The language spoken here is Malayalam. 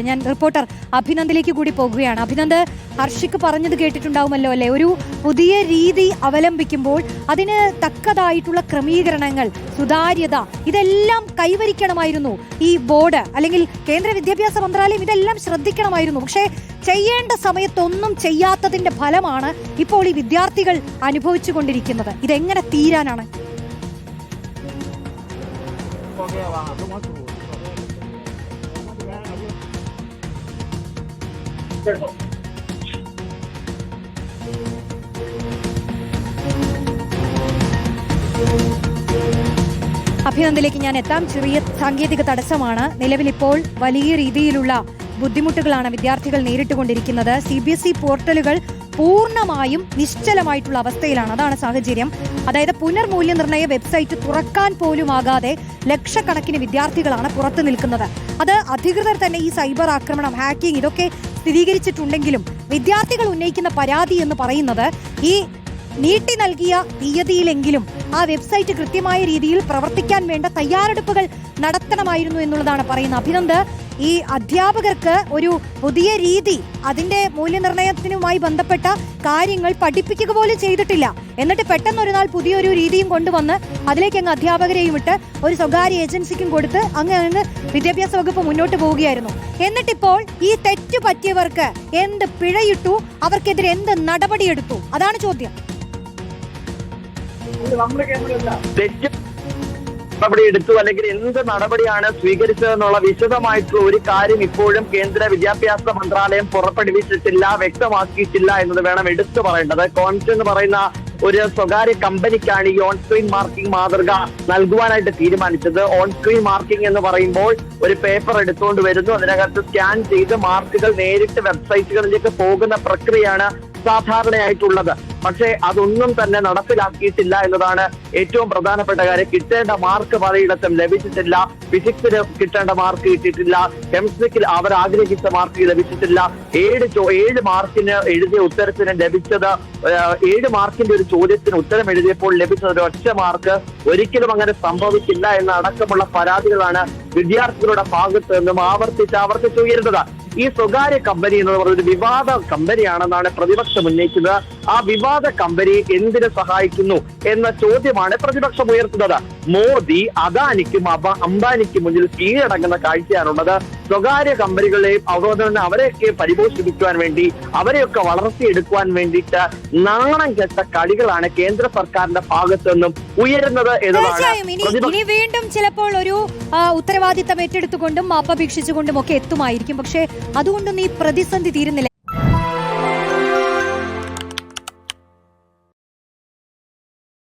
ഞാൻ റിപ്പോർട്ടർ അഭിനന്ദിലേക്ക് കൂടി പോകുകയാണ്. അഭിനന്ദ്, ഹർഷിക്ക് പറഞ്ഞത് കേട്ടിട്ടുണ്ടാവുമല്ലോ അല്ലെ? ഒരു പുതിയ രീതി അവലംബിക്കുമ്പോൾ അതിന് തക്കതായിട്ടുള്ള ക്രമീകരണങ്ങൾ, സുതാര്യത ഇതെല്ലാം കൈവരിക്കണമായിരുന്നു ഈ ബോർഡ്, അല്ലെങ്കിൽ കേന്ദ്ര വിദ്യാഭ്യാസ മന്ത്രാലയം ഇതെല്ലാം ശ്രദ്ധിക്കണമായിരുന്നു. പക്ഷേ ചെയ്യേണ്ട സമയത്തൊന്നും ചെയ്യാത്തതിന്റെ ഫലമാണ് ഇപ്പോൾ ഈ വിദ്യാർത്ഥികൾ അനുഭവിച്ചു കൊണ്ടിരിക്കുന്നത്. ഇതെങ്ങനെ തീരാനാണ്? അഭിനന്ദിലേക്ക് ഞാൻ എത്താം. ചെറിയ സാങ്കേതിക തടസ്സമാണ്. നിലവിലിപ്പോൾ വലിയ രീതിയിലുള്ള ബുദ്ധിമുട്ടുകളാണ് വിദ്യാർത്ഥികൾ നേരിട്ടുകൊണ്ടിരിക്കുന്നത്. CBSE പോർട്ടലുകൾ പൂർണ്ണമായും നിശ്ചലമായിട്ടുള്ള അവസ്ഥയിലാണ്. അതാണ് സാഹചര്യം. അതായത് പുനർമൂല്യനിർണ്ണയ വെബ്സൈറ്റ് തുറക്കാൻ പോലുമാകാതെ ലക്ഷക്കണക്കിന് വിദ്യാർത്ഥികളാണ് പുറത്തു നിൽക്കുന്നത്. അത് അധികൃതർ തന്നെ ഈ സൈബർ ആക്രമണം, ഹാക്കിംഗ് ഇതൊക്കെ സ്ഥിരീകരിച്ചിട്ടുണ്ടെങ്കിലും വിദ്യാർത്ഥികൾ ഉന്നയിക്കുന്ന പരാതി എന്ന് പറയുന്നത് ഈ നീട്ടി നൽകിയ തീയതിയിലെങ്കിലും ആ വെബ്സൈറ്റ് കൃത്യമായ രീതിയിൽ പ്രവർത്തിക്കാൻ വേണ്ട തയ്യാറെടുപ്പുകൾ നടത്തണമായിരുന്നു എന്നുള്ളതാണ് പറയുന്നത്. അഭിനന്ദ്, ഈ അധ്യാപകർക്ക് ഒരു പുതിയ രീതി, അതിന്റെ മൂല്യനിർണ്ണയത്തിനുമായി ബന്ധപ്പെട്ട കാര്യങ്ങൾ പഠിപ്പിക്കുക പോലും ചെയ്തിട്ടില്ല. എന്നിട്ട് പെട്ടെന്ന് ഒരു നാൾ പുതിയൊരു രീതിയും കൊണ്ടുവന്ന് അതിലേക്ക് അങ്ങ് അധ്യാപകരെയും ഇട്ട് ഒരു സ്വകാര്യ ഏജൻസിക്കും കൊടുത്ത് അങ്ങ് വിദ്യാഭ്യാസ വകുപ്പ് മുന്നോട്ട് പോവുകയായിരുന്നു. എന്നിട്ടിപ്പോൾ ഈ തെറ്റു പറ്റിയവർക്ക് എന്ത് പിഴയിട്ടു, അവർക്കെതിരെ എന്ത് നടപടിയെടുത്തു? അതാണ് ചോദ്യം. നടപടി എടുത്തു അല്ലെങ്കിൽ എന്ത് നടപടിയാണ് സ്വീകരിച്ചതെന്നുള്ള വിശദമായിട്ടുള്ള ഒരു കാര്യം ഇപ്പോഴും കേന്ദ്ര വിദ്യാഭ്യാസ മന്ത്രാലയം പുറപ്പെടുവിച്ചിട്ടില്ല, വ്യക്തമാക്കിയിട്ടില്ല എന്നത് വേണം എടുത്തു പറയേണ്ടത്. കോൺസ് എന്ന് പറയുന്ന ഒരു സ്വകാര്യ കമ്പനിക്കാണ് ഈ ഓൺ സ്ക്രീൻ മാർക്കിംഗ് മാതൃക നൽകുവാനായിട്ട് തീരുമാനിച്ചത്. ഓൺ സ്ക്രീൻ മാർക്കിംഗ് എന്ന് പറയുമ്പോൾ ഒരു പേപ്പർ എടുത്തുകൊണ്ട് വരുന്നു, അതിനകത്ത് സ്കാൻ ചെയ്ത് മാർക്കുകൾ നേരിട്ട് വെബ്സൈറ്റുകളിലേക്ക് പോകുന്ന പ്രക്രിയയാണ് സാധാരണയായിട്ടുള്ളത്. പക്ഷേ അതൊന്നും തന്നെ നടപ്പിലാക്കിയിട്ടില്ല എന്നതാണ് ഏറ്റവും പ്രധാനപ്പെട്ട കാര്യം. കിട്ടേണ്ട മാർക്ക് പലയിടത്തും ലഭിച്ചിട്ടില്ല. ഫിസിക്സിന് കിട്ടേണ്ട മാർക്ക് കിട്ടിയിട്ടില്ല, കെമിസ്ട്രിക്ക് അവർ ആഗ്രഹിച്ച മാർക്ക് ലഭിച്ചിട്ടില്ല. 7 മാർക്കിന് എഴുതിയ ഉത്തരത്തിന് ലഭിച്ചത് 7 മാർക്കിന്റെ ഒരു ചോദ്യത്തിന് ഉത്തരം എഴുതിയപ്പോൾ ലഭിച്ചത് ഒരു ഒറ്റ മാർക്ക്. ഒരിക്കലും അങ്ങനെ സംഭവിക്കില്ല എന്ന അടക്കമുള്ള പരാതികളാണ് വിദ്യാർത്ഥികളുടെ ഭാഗത്ത് നിന്നും ആവർത്തിച്ച് ഉയരുന്നത്. ഈ സ്വകാര്യ കമ്പനി എന്ന് പറയുന്നത് വിവാദ കമ്പനിയാണെന്നാണ് പ്രതിപക്ഷം ഉന്നയിക്കുന്നത്. ആ വിവാദ കമ്പനി എന്തിനു സഹായിക്കുന്നു എന്ന ചോദ്യമാണ് പ്രതിപക്ഷം ഉയർത്തുന്നത്. മോദി അദാനിക്കും അംബാനിക്കും മുന്നിൽ കീഴടങ്ങുന്ന കാഴ്ചയാണുള്ളത്. സ്വകാര്യ കമ്പനികളെയും അവരെയൊക്കെ പരിപോഷിപ്പിക്കുവാൻ വേണ്ടി, അവരെയൊക്കെ വളർത്തിയെടുക്കുവാൻ വേണ്ടിയിട്ട് നാണം കെട്ട കളികളാണ് കേന്ദ്ര സർക്കാരിന്റെ ഭാഗത്തു നിന്നും ഉയരുന്നത് എന്നതാണ്. ഇനി വീണ്ടും ചിലപ്പോൾ ഒരു ഉത്തരവാദിത്തം ഏറ്റെടുത്തുകൊണ്ടും മാപ്പപേക്ഷിച്ചുകൊണ്ടും ഒക്കെ എത്തുമായിരിക്കും. പക്ഷേ അതുകൊണ്ടൊന്നും ഈ പ്രതിസന്ധി തീരുന്നില്ല.